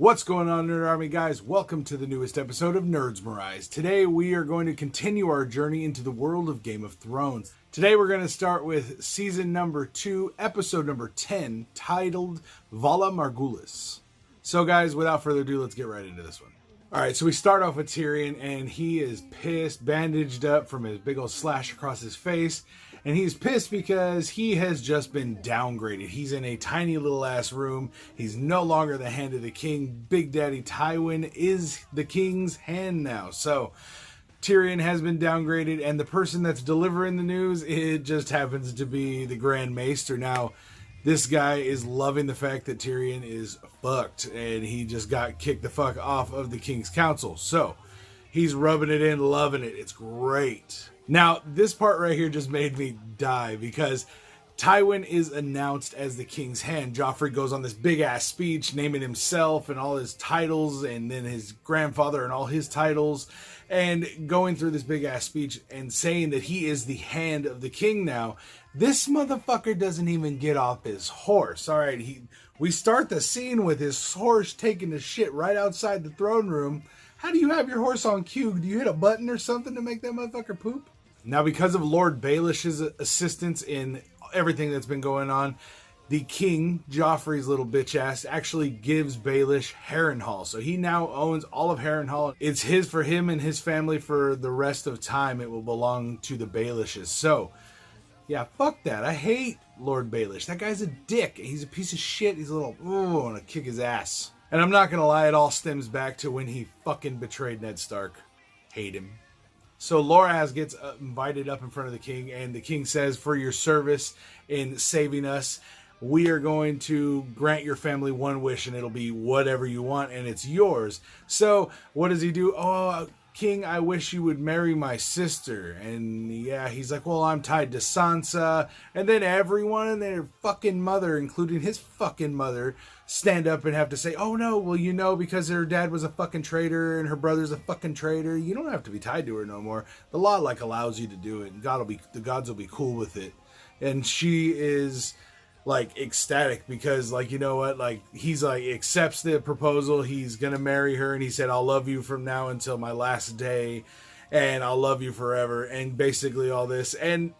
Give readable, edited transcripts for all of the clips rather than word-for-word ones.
What's going on, Nerd Army guys? Welcome to the newest episode of NERDSMER. Today we are going to continue our journey into the world of Game of Thrones. Today we're going to start with season number 2, episode number 10, titled Valar Morghulis. So guys, without further ado, let's get right into this one. Alright, so we start off with Tyrion, and he is pissed, bandaged up from his big old slash across his face. And he's pissed because he has just been downgraded. He's in a tiny little ass room. He's no longer the hand of the king. Big Daddy Tywin is the king's hand now. So Tyrion has been downgraded, and the person that's delivering the news, it just happens to be the Grand Maester. Now, this guy is loving the fact that Tyrion is fucked, and he just got kicked the fuck off of the king's council. So he's rubbing it in, loving it. It's great. Now, this part right here just made me die because Tywin is announced as the king's hand. Joffrey goes on this big-ass speech naming himself and all his titles and then his grandfather and all his titles, and going through this big-ass speech and saying that he is the hand of the king now. This motherfucker doesn't even get off his horse. All right, we start the scene with his horse taking a shit right outside the throne room. How do you have your horse on cue? Do you hit a button or something to make that motherfucker poop? Now, because of Lord Baelish's assistance in everything that's been going on, the king, Joffrey's little bitch ass, actually gives Baelish Harrenhal. So he now owns all of Harrenhal. It's his for him and his family for the rest of time. It will belong to the Baelishes. So, yeah, fuck that. I hate Lord Baelish. That guy's a dick. He's a piece of shit. He's a little, I want to kick his ass. And I'm not going to lie, it all stems back to when he fucking betrayed Ned Stark. Hate him. So Loras gets invited up in front of the king, and the king says, for your service in saving us, we are going to grant your family one wish, and it'll be whatever you want, and it's yours. So what does he do? Oh, king, I wish you would marry my sister. And yeah, he's like, well, I'm tied to Sansa. And then everyone and their fucking mother, including his fucking mother, stand up and have to say, oh no, well, you know, because her dad was a fucking traitor and her brother's a fucking traitor, you don't have to be tied to her no more. The law allows you to do it, and the gods will be cool with it. And she is ecstatic because you know what, he's accepts the proposal. He's gonna marry her, and he said, I'll love you from now until my last day, and I'll love you forever, and basically all this. And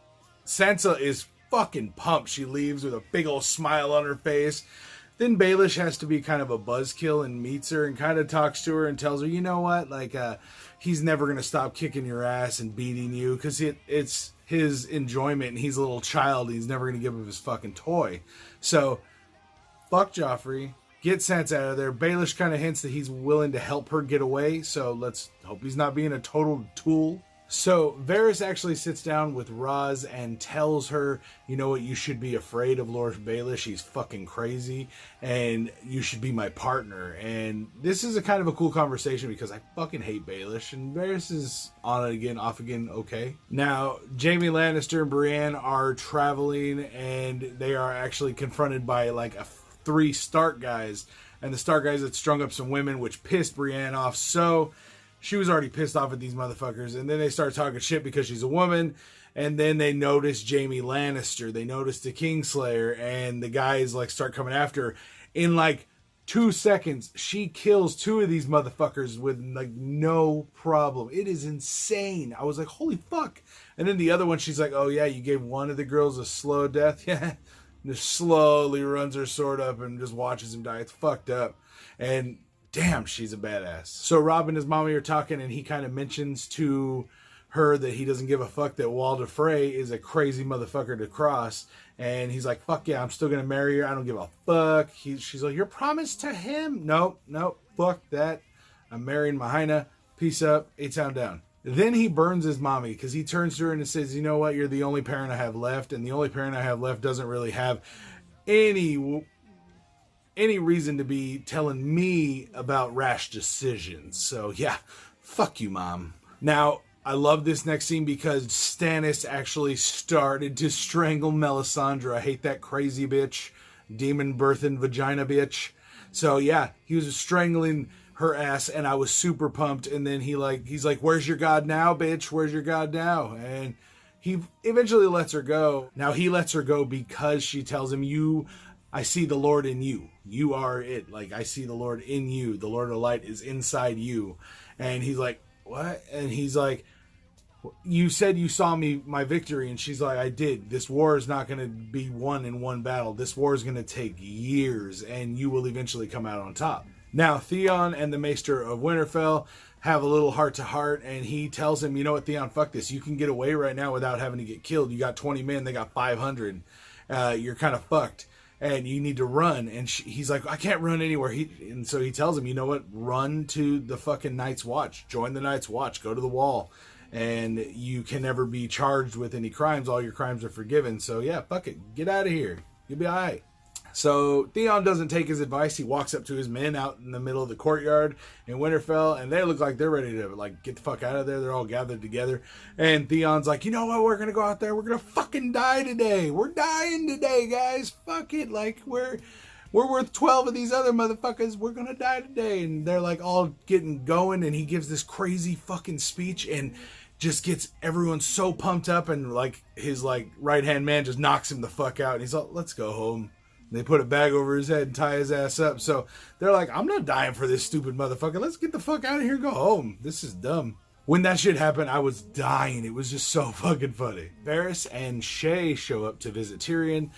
Sansa is fucking pumped. She leaves with a big old smile on her face. Then Baelish has to be kind of a buzzkill and meets her and kind of talks to her and tells her, you know what, he's never going to stop kicking your ass and beating you because it's his enjoyment, and he's a little child. He's never going to give up his fucking toy. So, fuck Joffrey. Get Sansa out of there. Baelish kind of hints that he's willing to help her get away, so let's hope he's not being a total tool. So Varys actually sits down with Raz and tells her, you know what, you should be afraid of Lord Baelish. He's fucking crazy, and you should be my partner. And this is a kind of a cool conversation because I fucking hate Baelish, and Varys is on it again, off again, okay. Now, Jaime Lannister and Brienne are traveling, and they are actually confronted by 3 Stark guys, and the Stark guys had strung up some women, which pissed Brienne off. So she was already pissed off at these motherfuckers, and then they start talking shit because she's a woman, and then they notice Jaime Lannister, they notice the Kingslayer, and the guys start coming after her. In 2 seconds, she kills 2 of these motherfuckers with no problem. It is insane. I was like, holy fuck. And then the other one, she's like, oh yeah, you gave one of the girls a slow death? Yeah. And just slowly runs her sword up and just watches him die. It's fucked up. And damn, she's a badass. So Robb and his mommy are talking, and he kind of mentions to her that he doesn't give a fuck that Walder Frey is a crazy motherfucker to cross. And he's like, fuck yeah, I'm still going to marry her. I don't give a fuck. She's like, you're promised to him? Nope, fuck that. I'm marrying Mahaina. Peace up. 8-town down. Then he burns his mommy because he turns to her and says, you know what, you're the only parent I have left. And the only parent I have left doesn't really have any reason to be telling me about rash decisions. So yeah, fuck you, mom. Now, I love this next scene because Stannis actually started to strangle Melisandre. I hate that crazy bitch. Demon birthing vagina bitch. So yeah, he was strangling her ass, and I was super pumped. And then he's like, where's your god now, bitch? Where's your god now? And he eventually lets her go. Now, he lets her go because she tells him, you I see the Lord in you. You are it. Like, I see the Lord in you. The Lord of Light is inside you. And he's like, what? And he's like, you said you saw me, my victory. And she's like, I did. This war is not going to be won in one battle. This war is going to take years, and you will eventually come out on top. Now, Theon and the Maester of Winterfell have a little heart-to-heart, and he tells him, you know what, Theon, fuck this. You can get away right now without having to get killed. You got 20 men, they got 500. You're kind of fucked, and you need to run. And he's like, I can't run anywhere. And so he tells him, you know what, run to the fucking Night's Watch. Join the Night's Watch. Go to the Wall. And you can never be charged with any crimes. All your crimes are forgiven. So yeah, fuck it. Get out of here. You'll be all right. So Theon doesn't take his advice. He walks up to his men out in the middle of the courtyard in Winterfell, and they look like they're ready to like get the fuck out of there. They're all gathered together, and Theon's like, you know what? We're gonna go out there. We're gonna fucking die today. We're dying today, guys. Fuck it. Like we're worth 12 of these other motherfuckers. We're gonna die today. And they're like all getting going, and he gives this crazy fucking speech and just gets everyone so pumped up, and like his like right hand man just knocks him the fuck out, and he's like, let's go home. They put a bag over his head and tie his ass up. So they're like, I'm not dying for this stupid motherfucker. Let's get the fuck out of here and go home. This is dumb. When that shit happened, I was dying. It was just so fucking funny. Varys and Shay show up to visit Tyrion.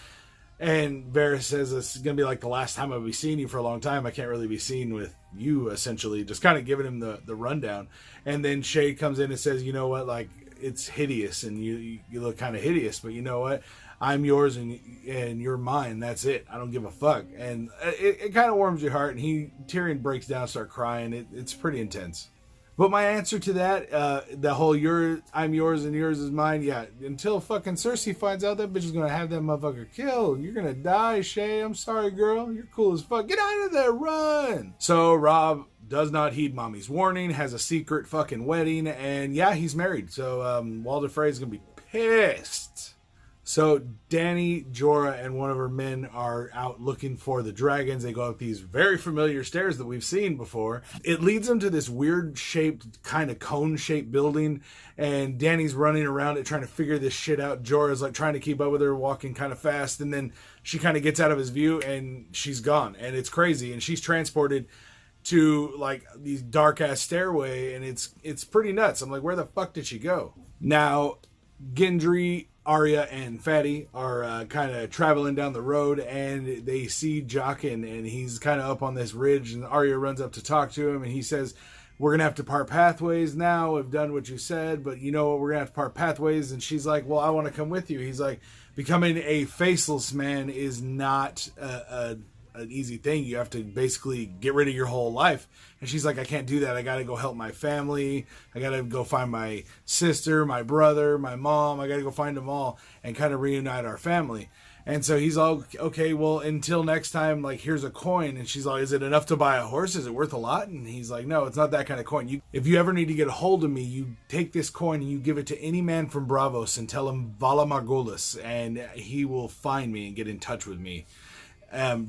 And Varys says, this is going to be like the last time I'll be seeing you for a long time. I can't really be seen with you, essentially. Just kind of giving him the rundown. And then Shay comes in and says, you know what, like, it's hideous. And you look kind of hideous. But you know what? I'm yours and you're mine. That's it. I don't give a fuck. And it kind of warms your heart. And Tyrion breaks down, start crying. It's pretty intense. But my answer to that, the whole I'm yours and yours is mine, yeah, until fucking Cersei finds out, that bitch is going to have that motherfucker killed. You're going to die, Shay. I'm sorry, girl. You're cool as fuck. Get out of there. Run. So Robb does not heed mommy's warning, has a secret fucking wedding, and yeah, he's married. So Walder Frey's going to be pissed. So Dany, Jorah, and one of her men are out looking for the dragons. They go up these very familiar stairs that we've seen before. It leads them to this weird shaped, kind of cone-shaped building, and Dany's running around it trying to figure this shit out. Jorah's like trying to keep up with her, walking kind of fast, and then she kind of gets out of his view, and she's gone. And it's crazy, and she's transported to like these dark-ass stairway, and it's pretty nuts. I'm like, where the fuck did she go? Now, Gendry, Arya, and Fatty are kind of traveling down the road, and they see Jaqen, and he's kind of up on this ridge, and Arya runs up to talk to him, and he says, we're going to have to part pathways now. We've done what you said, but you know what? We're going to have to part pathways. And she's like, well, I want to come with you. He's like, becoming a faceless man is not an easy thing. You have to basically get rid of your whole life. And she's like, I can't do that. I got to go help my family. I got to go find my sister, my brother, my mom. I got to go find them all and kind of reunite our family. And so he's all, okay, well, until next time, like, here's a coin. And she's like, is it enough to buy a horse? Is it worth a lot? And he's like, no, it's not that kind of coin. If you ever need to get a hold of me, you take this coin and you give it to any man from Bravos and tell him Valar Morghulis, and he will find me and get in touch with me.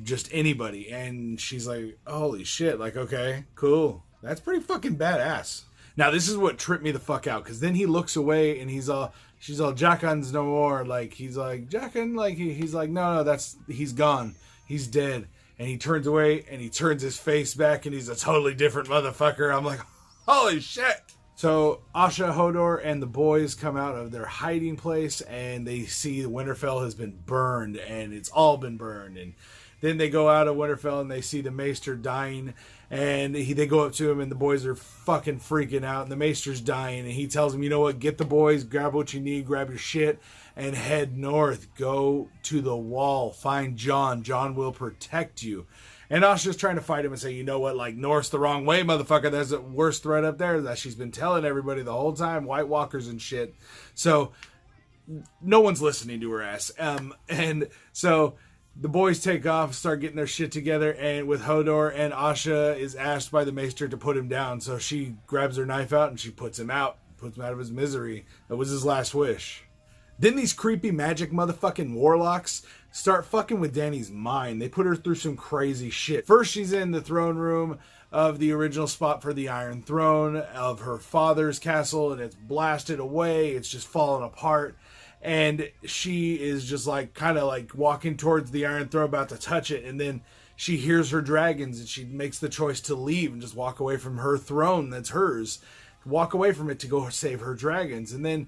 Just anybody. And she's like, holy shit, like, okay, cool. That's pretty fucking badass. Now, this is what tripped me the fuck out, because then he looks away and she's all, Jaqen's no more. Like, he's like, Jaqen, like, he's like, no, he's gone. He's dead. And he turns away and he turns his face back and he's a totally different motherfucker. I'm like, holy shit. So Asha, Hodor, and the boys come out of their hiding place and they see Winterfell has been burned, and it's all been burned. And then they go out of Winterfell and they see the Maester dying, and they go up to him and the boys are fucking freaking out, and the Maester's dying, and he tells them, you know what, get the boys, grab what you need, grab your shit, and head north. Go to the Wall, find Jon. Jon will protect you. And Asha's trying to fight him and say, you know what, like, north's the wrong way, motherfucker. There's a worse threat up there that she's been telling everybody the whole time, White Walkers and shit. So no one's listening to her ass. And so the boys take off, start getting their shit together, and with Hodor, and Asha is asked by the Maester to put him down. So she grabs her knife out and she puts him out of his misery. That was his last wish. Then these creepy magic motherfucking warlocks start fucking with Dany's mind. They put her through some crazy shit. First, she's in the throne room of the original spot for the Iron Throne of her father's castle, and it's blasted away. It's just falling apart. and she is just like kind of like walking towards the Iron Throne, about to touch it, and then she hears her dragons, and she makes the choice to leave and just walk away from her throne that's hers, walk away from it to go save her dragons. And then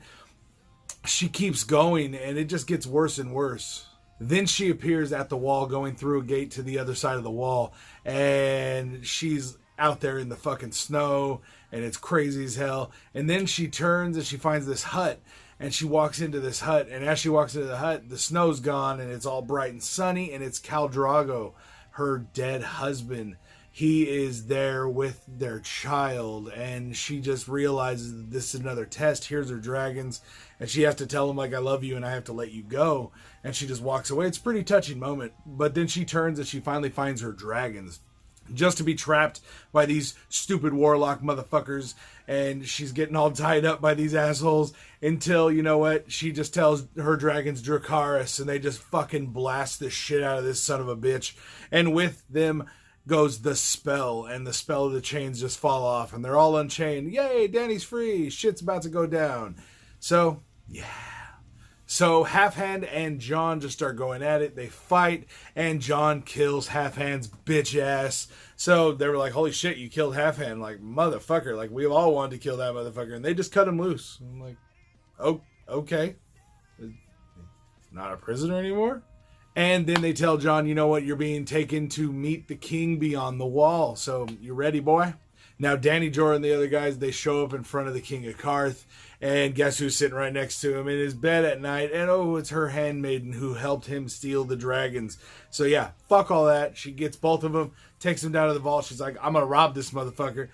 she keeps going, and it just gets worse and worse. Then she appears at the wall, going through a gate to the other side of the wall, and she's out there in the fucking snow, and it's crazy as hell. And then she turns and she finds this hut, and she walks into this hut, and as she walks into the hut, the snow's gone, and it's all bright and sunny, and it's Khal Drogo, her dead husband. He is there with their child, and she just realizes that this is another test. Here's her dragons, and she has to tell him, like, I love you and I have to let you go. And she just walks away. It's a pretty touching moment. But then she turns and she finally finds her dragons, just to be trapped by these stupid warlock motherfuckers. And she's getting all tied up by these assholes until, you know what, she just tells her dragons Dracarys, and they just fucking blast the shit out of this son of a bitch. And with them goes the spell, and the spell of the chains just fall off, and they're all unchained. Yay, Dany's free. Shit's about to go down. So, yeah. So Half-Hand and Jon just start going at it. They fight, and Jon kills Half-Hand's bitch ass. So they were like, holy shit, you killed Half-Hand. Like, motherfucker. Like, we all wanted to kill that motherfucker. And they just cut him loose. I'm like, oh, okay. Not a prisoner anymore? And then they tell Jon, you know what, you're being taken to meet the king beyond the wall. So, you ready, boy? Now, Dany, Jorah, and the other guys, they show up in front of the king of Qarth. And guess who's sitting right next to him in his bed at night? And oh, it's her handmaiden who helped him steal the dragons. So yeah, fuck all that. She gets both of them, takes them down to the vault. She's like, I'm going to rob this motherfucker.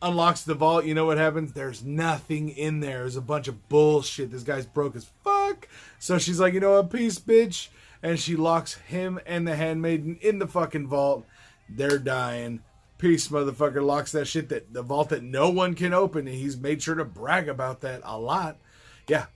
Unlocks the vault. You know what happens? There's nothing in there. There's a bunch of bullshit. This guy's broke as fuck. So she's like, you know what, peace, bitch. And she locks him and the handmaiden in the fucking vault. They're dying. Peace, motherfucker. Locks that shit, that the vault that no one can open, and he's made sure to brag about that a lot. Yeah.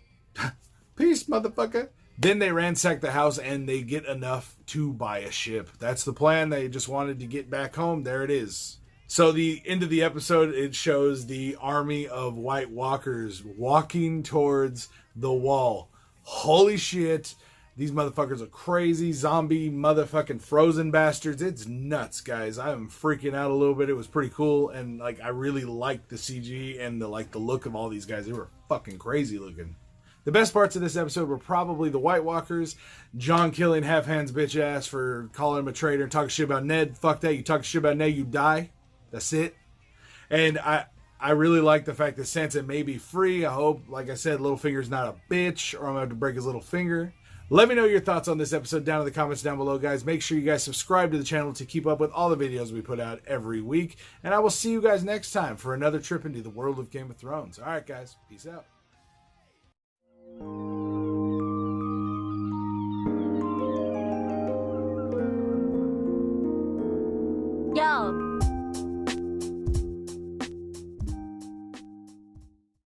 Peace, motherfucker. Then they ransack the house, and they get enough to buy a ship. That's the plan. They just wanted to get back home. There it is. So the end of the episode, it shows the army of White Walkers walking towards the wall. Holy shit. These motherfuckers are crazy, zombie, motherfucking frozen bastards. It's nuts, guys. I'm freaking out a little bit. It was pretty cool, and like I really liked the CG and the look of all these guys. They were fucking crazy looking. The best parts of this episode were probably the White Walkers, Jon killing Half-Hand's bitch ass for calling him a traitor and talking shit about Ned. Fuck that. You talk shit about Ned, you die. That's it. And I really like the fact that Sansa may be free. I hope, like I said, Littlefinger's not a bitch, or I'm going to have to break his little finger. Let me know your thoughts on this episode down in the comments down below, guys. Make sure you guys subscribe to the channel to keep up with all the videos we put out every week. And I will see you guys next time for another trip into the world of Game of Thrones. All right, guys. Peace out. Yo.